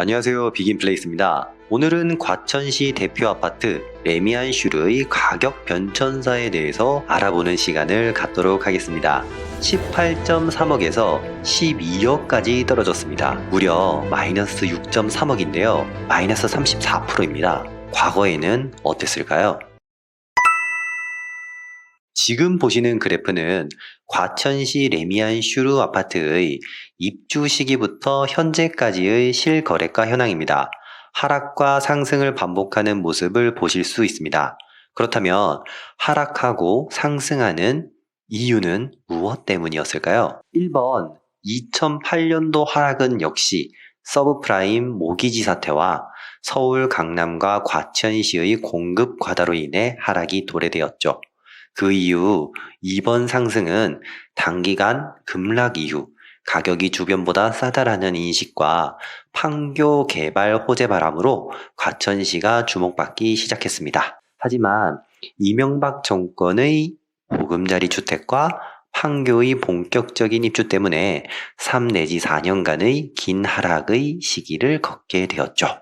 안녕하세요. 비긴플레이스입니다. 오늘은 과천시 대표 아파트 레미안슈르의 가격 변천사에 대해서 알아보는 시간을 갖도록 하겠습니다. 18.3억에서 12억까지 떨어졌습니다. 무려 마이너스 6.3억인데요. 마이너스 34%입니다. 과거에는 어땠을까요? 지금 보시는 그래프는 과천시 레미안슈르 아파트의 입주 시기부터 현재까지의 실거래가 현황입니다. 하락과 상승을 반복하는 모습을 보실 수 있습니다. 그렇다면 하락하고 상승하는 이유는 무엇 때문이었을까요? 1번, 2008년도 하락은 역시 서브프라임 모기지 사태와 서울 강남과 과천시의 공급 과다로 인해 하락이 도래되었죠. 그 이후 2번 상승은 단기간 급락 이후 가격이 주변보다 싸다라는 인식과 판교 개발 호재 바람으로 과천시가 주목받기 시작했습니다. 하지만 이명박 정권의 보금자리 주택과 판교의 본격적인 입주 때문에 3 내지 4년간의 긴 하락의 시기를 걷게 되었죠.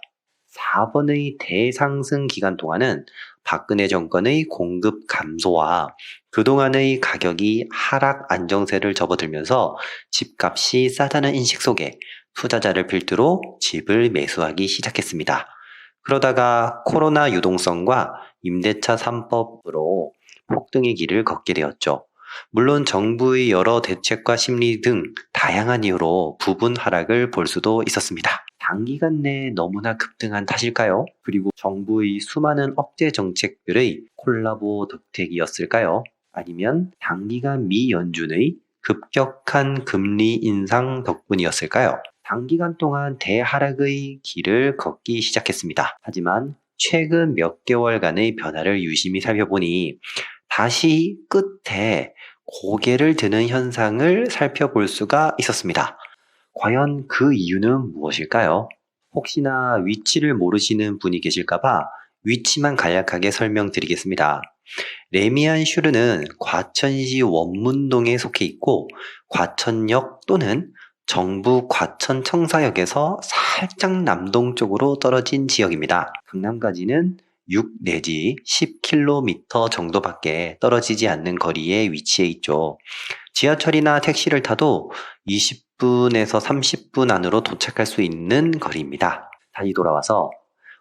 4번의 대상승 기간 동안은 박근혜 정권의 공급 감소와 그동안의 가격이 하락 안정세를 접어들면서 집값이 싸다는 인식 속에 투자자를 필두로 집을 매수하기 시작했습니다. 그러다가 코로나 유동성과 임대차 3법으로 폭등의 길을 걷게 되었죠. 물론 정부의 여러 대책과 심리 등 다양한 이유로 부분 하락을 볼 수도 있었습니다. 단기간 내에 너무나 급등한 탓일까요? 그리고 정부의 수많은 억제 정책들의 콜라보 덕택이었을까요? 아니면 단기간 미연준의 급격한 금리 인상 덕분이었을까요? 단기간 동안 대하락의 길을 걷기 시작했습니다. 하지만 최근 몇 개월간의 변화를 유심히 살펴보니 다시 끝에 고개를 드는 현상을 살펴볼 수가 있었습니다. 과연 그 이유는 무엇일까요? 혹시나 위치를 모르시는 분이 계실까봐 위치만 간략하게 설명드리겠습니다. 레미안슈르는 과천시 원문동에 속해 있고 과천역 또는 정부 과천청사역에서 살짝 남동쪽으로 떨어진 지역입니다. 강남까지는 6 내지 10km 정도밖에 떨어지지 않는 거리에 위치해 있죠. 지하철이나 택시를 타도 20분에서 30분 안으로 도착할 수 있는 거리입니다. 다시 돌아와서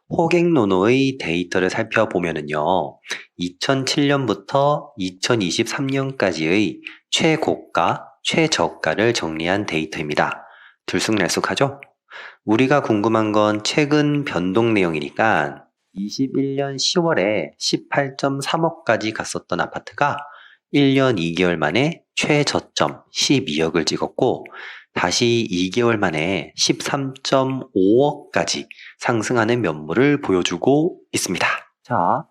호갱노노의 데이터를 살펴보면요. 2007년부터 2023년까지의 최고가, 최저가를 정리한 데이터입니다. 들쑥날쑥하죠? 우리가 궁금한 건 최근 변동 내용이니까 21년 10월에 18.3억까지 갔었던 아파트가 1년 2개월 만에 최저점 12억을 찍었고 다시 2개월 만에 13.5억까지 상승하는 면모를 보여주고 있습니다. 자,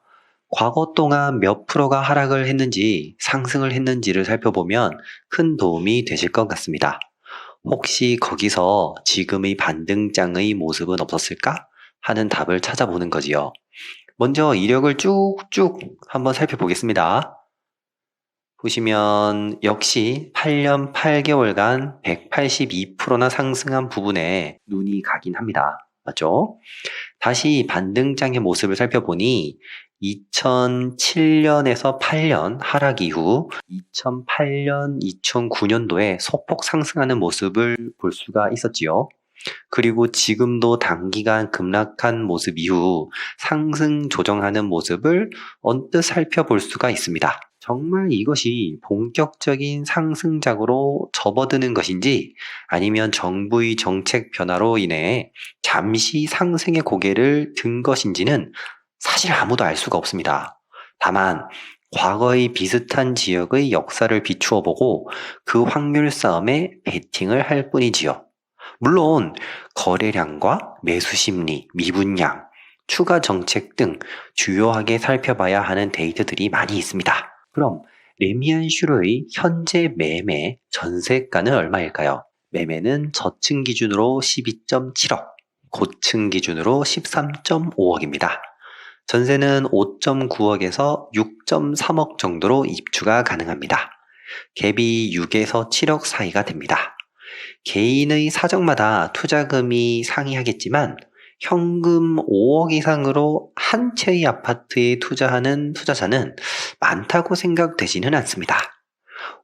과거 동안 몇 프로가 하락을 했는지 상승을 했는지를 살펴보면 큰 도움이 되실 것 같습니다. 혹시 거기서 지금의 반등장의 모습은 없었을까? 하는 답을 찾아보는 거지요. 먼저 이력을 쭉쭉 한번 살펴보겠습니다. 보시면 역시 8년 8개월간 182%나 상승한 부분에 눈이 가긴 합니다. 맞죠? 다시 반등장의 모습을 살펴보니 2007년에서 8년 하락 이후 2008년, 2009년도에 소폭 상승하는 모습을 볼 수가 있었지요. 그리고 지금도 단기간 급락한 모습 이후 상승 조정하는 모습을 언뜻 살펴볼 수가 있습니다. 정말 이것이 본격적인 상승작으로 접어드는 것인지 아니면 정부의 정책 변화로 인해 잠시 상승의 고개를 든 것인지는 사실 아무도 알 수가 없습니다. 다만 과거의 비슷한 지역의 역사를 비추어 보고 그 확률 싸움에 베팅을 할 뿐이지요. 물론 거래량과 매수 심리, 미분양, 추가 정책 등 주요하게 살펴봐야 하는 데이터들이 많이 있습니다. 그럼 레미안슈르의 현재 매매 전세가는 얼마일까요? 매매는 저층 기준으로 12.7억, 고층 기준으로 13.5억입니다. 전세는 5.9억에서 6.3억 정도로 입주가 가능합니다. 갭이 6에서 7억 사이가 됩니다. 개인의 사정마다 투자금이 상이하겠지만 현금 5억 이상으로 한 채의 아파트에 투자하는 투자자는 많다고 생각되지는 않습니다.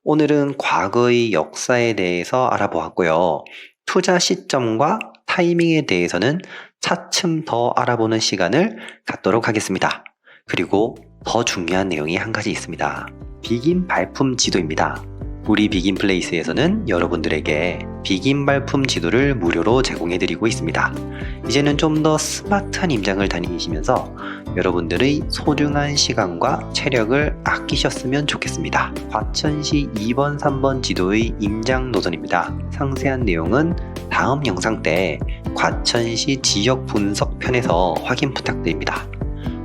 오늘은 과거의 역사에 대해서 알아보았고요. 투자 시점과 타이밍에 대해서는 차츰 더 알아보는 시간을 갖도록 하겠습니다. 그리고 더 중요한 내용이 한 가지 있습니다. 비긴 발품 지도입니다. 우리 비긴 플레이스에서는 여러분들에게 비긴 발품 지도를 무료로 제공해드리고 있습니다. 이제는 좀 더 스마트한 임장을 다니시면서 여러분들의 소중한 시간과 체력을 아끼셨으면 좋겠습니다. 과천시 2번, 3번 지도의 임장 노선입니다. 상세한 내용은 다음 영상 때 과천시 지역 분석 편에서 확인 부탁드립니다.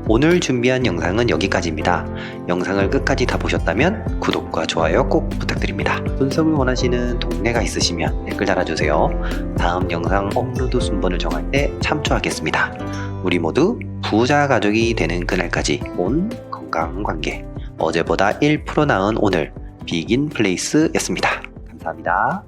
오늘 준비한 영상은 여기까지입니다. 영상을 끝까지 다 보셨다면 구독과 좋아요 꼭 부탁드립니다. 분석을 원하시는 동네가 있으시면 댓글 달아주세요. 다음 영상 업로드 순번을 정할 때 참조하겠습니다. 우리 모두 부자 가족이 되는 그날까지 온 건강한 관계, 어제보다 1% 나은 오늘 비긴 플레이스였습니다. 감사합니다.